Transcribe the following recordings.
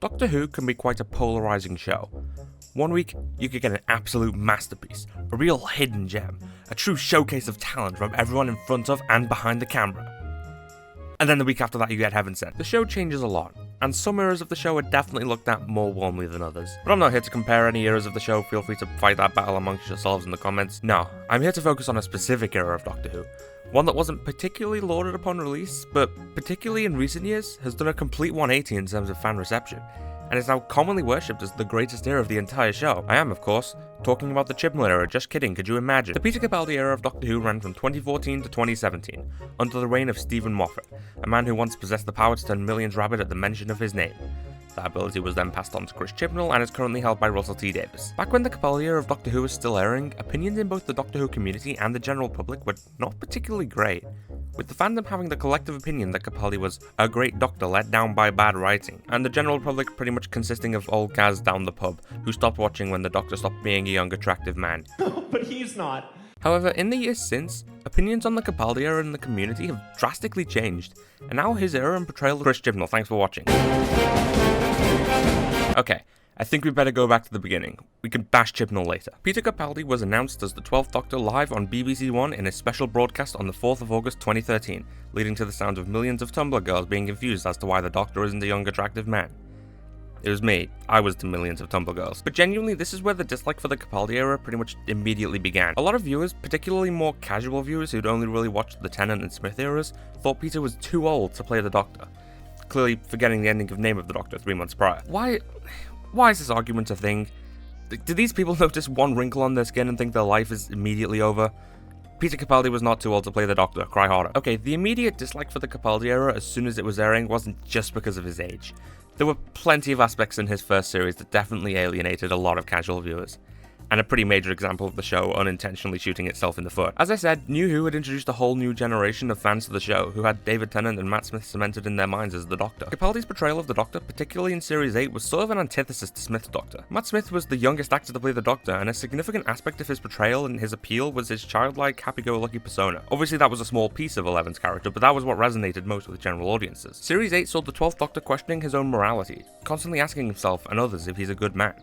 Doctor Who can be quite a polarising show. One week, you could get an absolute masterpiece, a real hidden gem, a true showcase of talent from everyone in front of and behind the camera. And then the week after that you get Heaven Sent. The show changes a lot, and some eras of the show are definitely looked at more warmly than others. But I'm not here to compare any eras of the show, feel free to fight that battle amongst yourselves in the comments. No, I'm here to focus on a specific era of Doctor Who. One that wasn't particularly lauded upon release, but particularly in recent years, has done a complete 180 in terms of fan reception, and is now commonly worshipped as the greatest era of the entire show. I am, of course, talking about the Chibnall era, just kidding, could you imagine? The Peter Capaldi era of Doctor Who ran from 2014 to 2017, under the reign of Stephen Moffat, a man who once possessed the power to turn millions rabid at the mention of his name. That ability was then passed on to Chris Chibnall and is currently held by Russell T Davies. Back when the Capaldi era of Doctor Who was still airing, opinions in both the Doctor Who community and the general public were not particularly great, with the fandom having the collective opinion that Capaldi was a great doctor let down by bad writing, and the general public pretty much consisting of old guys down the pub who stopped watching when the Doctor stopped being a young attractive man. But he's not. However, in the years since, opinions on the Capaldi era in the community have drastically changed, and now his era and portrayal of Chris Chibnall. Thanks for watching. Okay, I think we better go back to the beginning. We can bash Chibnall later. Peter Capaldi was announced as the 12th Doctor live on BBC One in a special broadcast on the 4th of August 2013, leading to the sound of millions of Tumblr girls being confused as to why the Doctor isn't a young attractive man. It was me. I was the millions of Tumblr girls. But genuinely, this is where the dislike for the Capaldi era pretty much immediately began. A lot of viewers, particularly more casual viewers who'd only really watched the Tennant and Smith eras, thought Peter was too old to play the Doctor, clearly forgetting the ending of Name of the Doctor 3 months prior. Why is this argument a thing? Do these people notice one wrinkle on their skin and think their life is immediately over? Peter Capaldi was not too old to play the Doctor, cry harder. Okay, the immediate dislike for the Capaldi era as soon as it was airing wasn't just because of his age. There were plenty of aspects in his first series that definitely alienated a lot of casual viewers, and a pretty major example of the show unintentionally shooting itself in the foot. As I said, New Who had introduced a whole new generation of fans to the show, who had David Tennant and Matt Smith cemented in their minds as the Doctor. Capaldi's portrayal of the Doctor, particularly in Series 8, was sort of an antithesis to Smith's Doctor. Matt Smith was the youngest actor to play the Doctor, and a significant aspect of his portrayal and his appeal was his childlike, happy-go-lucky persona. Obviously that was a small piece of Eleven's character, but that was what resonated most with general audiences. Series 8 saw the 12th Doctor questioning his own morality, constantly asking himself and others if he's a good man.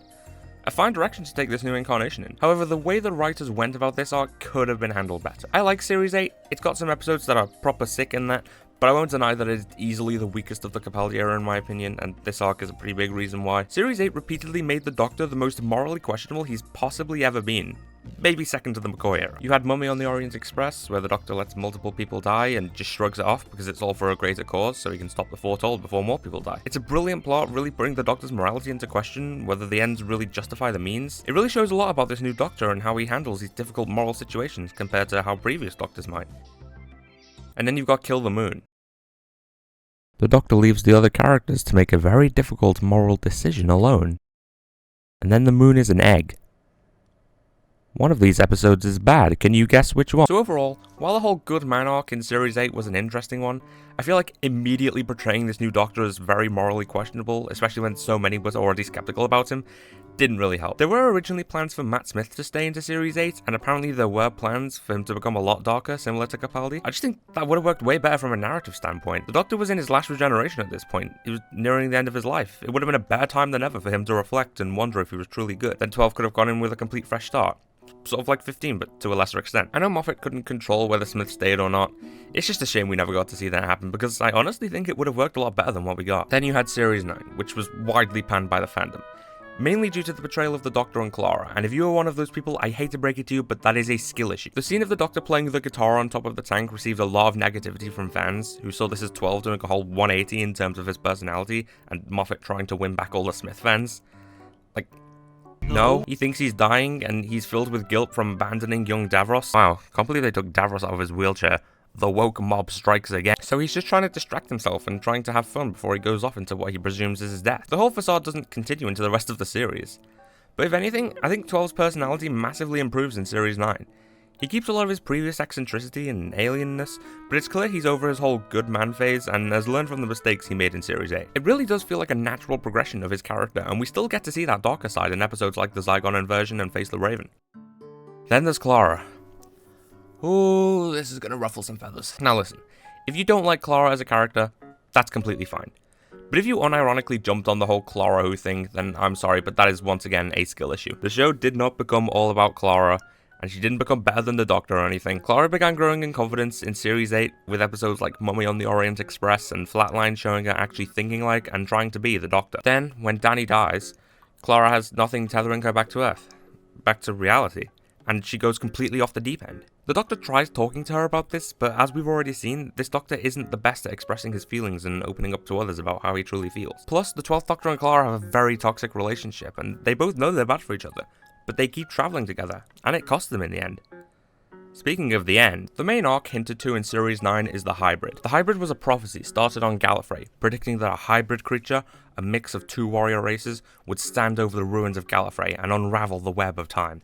A fine direction to take this new incarnation in. However, the way the writers went about this arc could have been handled better. I like Series 8, it's got some episodes that are proper sick in that, but I won't deny that it is easily the weakest of the Capaldi era in my opinion, and this arc is a pretty big reason why. Series 8 repeatedly made the Doctor the most morally questionable he's possibly ever been. Maybe second to the McCoy era. You had Mummy on the Orient Express, where the Doctor lets multiple people die and just shrugs it off because it's all for a greater cause, so he can stop the foretold before more people die. It's a brilliant plot, really putting the Doctor's morality into question, whether the ends really justify the means. It really shows a lot about this new Doctor and how he handles these difficult moral situations compared to how previous Doctors might. And then you've got Kill the Moon. The Doctor leaves the other characters to make a very difficult moral decision alone. And then the moon is an egg. One of these episodes is bad, can you guess which one? So overall, while the whole good man arc in Series 8 was an interesting one, I feel like immediately portraying this new Doctor as very morally questionable, especially when so many was already skeptical about him, didn't really help. There were originally plans for Matt Smith to stay into Series 8, and apparently there were plans for him to become a lot darker, similar to Capaldi. I just think that would have worked way better from a narrative standpoint. The Doctor was in his last regeneration at this point. He was nearing the end of his life. It would have been a better time than ever for him to reflect and wonder if he was truly good. Then 12 could have gone in with a complete fresh start. Sort of like 15, but to a lesser extent. I know Moffat couldn't control whether Smith stayed or not. It's just a shame we never got to see that happen, because I honestly think it would have worked a lot better than what we got. Then you had Series 9, which was widely panned by the fandom, mainly due to the portrayal of the Doctor and Clara, and if you are one of those people, I hate to break it to you, but that is a skill issue. The scene of the Doctor playing the guitar on top of the tank received a lot of negativity from fans, who saw this as 12 doing a whole 180 in terms of his personality, and Moffat trying to win back all the Smith fans. Like, no, he thinks he's dying, and he's filled with guilt from abandoning young Davros. Wow, can't believe they took Davros out of his wheelchair. The woke mob strikes again. So he's just trying to distract himself and trying to have fun before he goes off into what he presumes is his death. The whole facade doesn't continue into the rest of the series. But if anything, I think 12's personality massively improves in Series 9. He keeps a lot of his previous eccentricity and alienness, but it's clear he's over his whole good man phase and has learned from the mistakes he made in Series 8. It really does feel like a natural progression of his character, and we still get to see that darker side in episodes like The Zygon Inversion and Face the Raven. Then there's Clara. Ooh, this is gonna ruffle some feathers. Now listen, if you don't like Clara as a character, that's completely fine. But if you unironically jumped on the whole Clara Who thing, then I'm sorry, but that is once again a skill issue. The show did not become all about Clara, and she didn't become better than the Doctor or anything. Clara began growing in confidence in Series 8 with episodes like Mummy on the Orient Express and Flatline showing her actually thinking like and trying to be the Doctor. Then, when Danny dies, Clara has nothing tethering her back to Earth, back to reality, and she goes completely off the deep end. The Doctor tries talking to her about this, but as we've already seen, this Doctor isn't the best at expressing his feelings and opening up to others about how he truly feels. Plus, the 12th Doctor and Clara have a very toxic relationship, and they both know they're bad for each other, but they keep travelling together, and it costs them in the end. Speaking of the end, the main arc hinted to in Series 9 is the Hybrid. The Hybrid was a prophecy started on Gallifrey, predicting that a hybrid creature, a mix of two warrior races, would stand over the ruins of Gallifrey and unravel the web of time,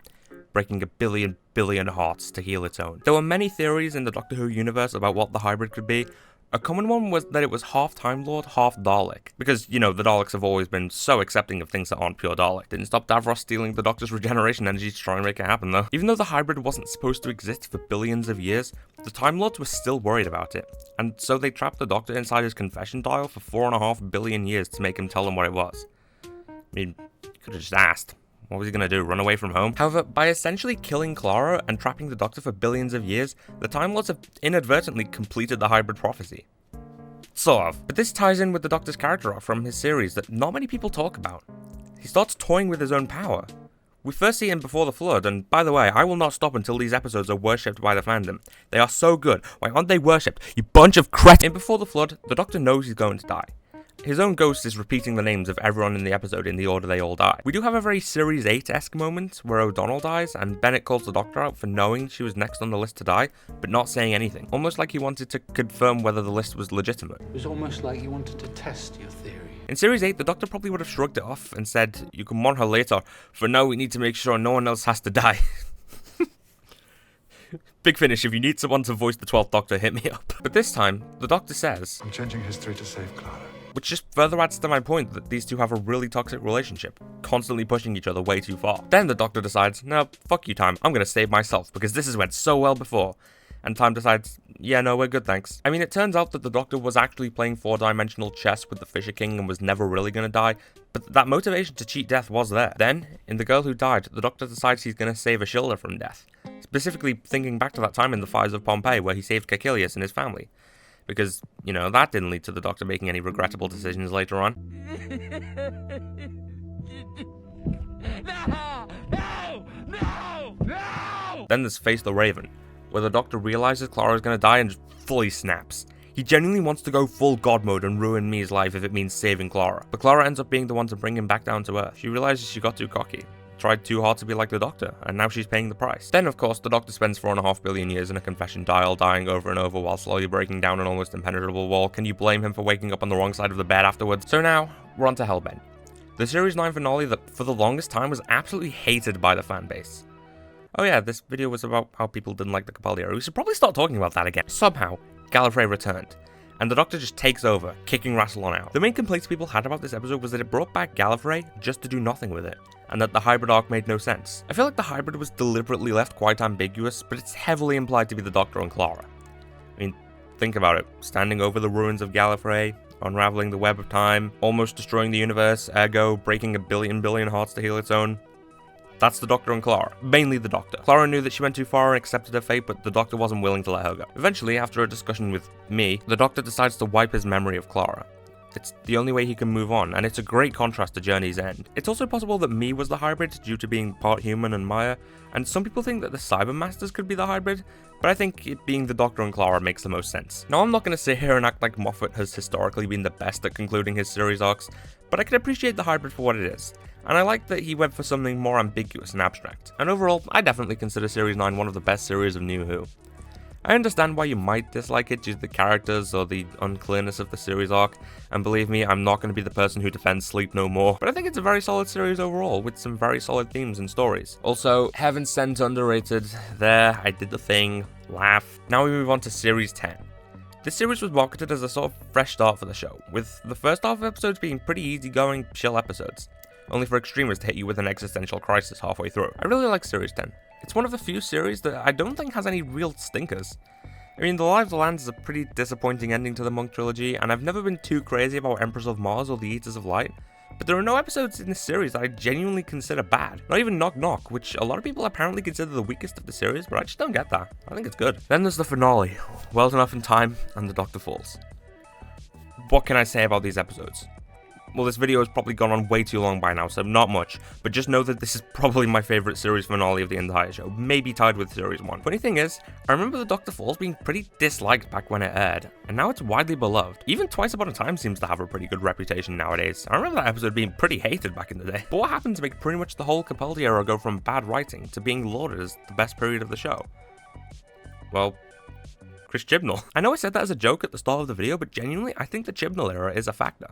breaking a billion hearts to heal its own. There were many theories in the Doctor Who universe about what the Hybrid could be. A common one was that it was half Time Lord, half Dalek. Because, you know, the Daleks have always been so accepting of things that aren't pure Dalek. Didn't stop Davros stealing the Doctor's regeneration energy to try and make it happen, though. Even though the Hybrid wasn't supposed to exist for billions of years, the Time Lords were still worried about it. And so they trapped the Doctor inside his confession dial for 4.5 billion years to make him tell them what it was. I mean, you could have just asked. What was he gonna do, run away from home? However, by essentially killing Clara and trapping the Doctor for billions of years, the Time Lords have inadvertently completed the Hybrid prophecy. Sort of. But this ties in with the Doctor's character arc from his series that not many people talk about. He starts toying with his own power. We first see him before the Flood, and by the way, I will not stop until these episodes are worshipped by the fandom. They are so good. Why aren't they worshipped? You bunch of cretins! In Before the Flood, the Doctor knows he's going to die. His own ghost is repeating the names of everyone in the episode in the order they all die. We do have a very Series 8-esque moment where O'Donnell dies, and Bennett calls the Doctor out for knowing she was next on the list to die, but not saying anything. Almost like he wanted to confirm whether the list was legitimate. It was almost like you wanted to test your theory. In Series 8, the Doctor probably would have shrugged it off and said, "You can mourn her later. For now, we need to make sure no one else has to die." Big Finish, if you need someone to voice the 12th Doctor, hit me up. But this time, the Doctor says, "I'm changing history to save Clara." Which just further adds to my point that these two have a really toxic relationship, constantly pushing each other way too far. Then the Doctor decides, no, fuck you, Time, I'm gonna save myself, because this has went so well before. And Time decides, yeah, no, we're good, thanks. I mean, it turns out that the Doctor was actually playing 4-dimensional chess with the Fisher King and was never really gonna die, but that motivation to cheat death was there. Then, in The Girl Who Died, the Doctor decides he's gonna save Ashilda from death, specifically thinking back to that time in the fires of Pompeii where he saved Caecilius and his family. Because, you know, that didn't lead to the Doctor making any regrettable decisions later on. No! Then there's Face the Raven, where the Doctor realizes Clara is going to die and just fully snaps. He genuinely wants to go full God mode and ruin Me's life if it means saving Clara. But Clara ends up being the one to bring him back down to Earth. She realizes she got too cocky. Tried too hard to be like the Doctor, and now she's paying the price. Then, of course, the Doctor spends 4.5 billion years in a confession dial, dying over and over while slowly breaking down an almost impenetrable wall. Can you blame him for waking up on the wrong side of the bed afterwards? So now, we're on to Hellbent. The Series 9 finale that, for the longest time, was absolutely hated by the fanbase. Oh yeah, this video was about how people didn't like the Capaldi era. We should probably start talking about that again. Somehow, Gallifrey returned, and the Doctor just takes over, kicking Rassilon out. The main complaints people had about this episode was that it brought back Gallifrey just to do nothing with it, and that the Hybrid arc made no sense. I feel like the Hybrid was deliberately left quite ambiguous, but it's heavily implied to be the Doctor and Clara. I mean, think about it. Standing over the ruins of Gallifrey, unraveling the web of time, almost destroying the universe, ergo breaking a billion hearts to heal its own. That's the Doctor and Clara. Mainly the Doctor. Clara knew that she went too far and accepted her fate, but the Doctor wasn't willing to let her go. Eventually, after a discussion with me, the Doctor decides to wipe his memory of Clara. It's the only way he can move on, and it's a great contrast to Journey's End. It's also possible that Me was the Hybrid due to being part human and Maya, and some people think that the Cybermasters could be the Hybrid, but I think it being the Doctor and Clara makes the most sense. Now, I'm not going to sit here and act like Moffat has historically been the best at concluding his series arcs, but I can appreciate the Hybrid for what it is. And I like that he went for something more ambiguous and abstract. And overall, I definitely consider Series 9 one of the best series of New Who. I understand why you might dislike it due to the characters or the unclearness of the series arc, and believe me, I'm not going to be the person who defends Sleep No More, but I think it's a very solid series overall, with some very solid themes and stories. Also, Heaven Sent underrated. There, I did the thing. Laugh. Now we move on to Series 10. This series was marketed as a sort of fresh start for the show, with the first half of episodes being pretty easygoing, chill episodes, only for extremists to hit you with an existential crisis halfway through. I really like Series 10. It's one of the few series that I don't think has any real stinkers. I mean, The Lives of Lands is a pretty disappointing ending to the Monk trilogy, and I've never been too crazy about Empress of Mars or the Eaters of Light, but there are no episodes in this series that I genuinely consider bad. Not even Knock Knock, which a lot of people apparently consider the weakest of the series, but I just don't get that. I think it's good. Then there's the finale, Well Enough in Time, and The Doctor Falls. What can I say about these episodes? Well, this video has probably gone on way too long by now, so not much, but just know that this is probably my favourite series finale of the entire show, maybe tied with Series 1. Funny thing is, I remember The Doctor Falls being pretty disliked back when it aired, and now it's widely beloved. Even Twice Upon a Time seems to have a pretty good reputation nowadays. I remember that episode being pretty hated back in the day. But what happened to make pretty much the whole Capaldi era go from bad writing to being lauded as the best period of the show? Well, Chris Chibnall. I know I said that as a joke at the start of the video, but genuinely, I think the Chibnall era is a factor.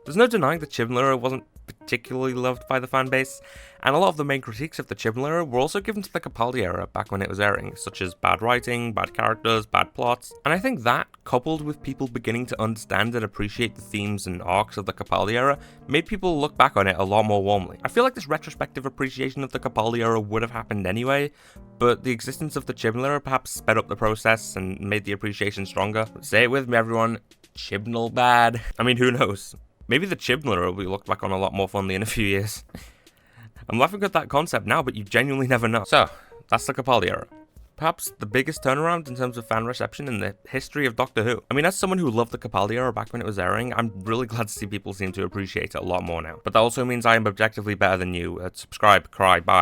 There's no denying the Chibnall era wasn't particularly loved by the fanbase, and a lot of the main critiques of the Chibnall era were also given to the Capaldi era back when it was airing, such as bad writing, bad characters, bad plots, and I think that, coupled with people beginning to understand and appreciate the themes and arcs of the Capaldi era, made people look back on it a lot more warmly. I feel like this retrospective appreciation of the Capaldi era would have happened anyway, but the existence of the Chibnall era perhaps sped up the process and made the appreciation stronger. Say it with me, everyone, Chibnall bad. I mean, who knows? Maybe the Chibnall era will be looked back on a lot more fondly in a few years. I'm laughing at that concept now, but you genuinely never know. So, that's the Capaldi era. Perhaps the biggest turnaround in terms of fan reception in the history of Doctor Who. I mean, as someone who loved the Capaldi era back when it was airing, I'm really glad to see people seem to appreciate it a lot more now. But that also means I am objectively better than you. Subscribe, cry, bye.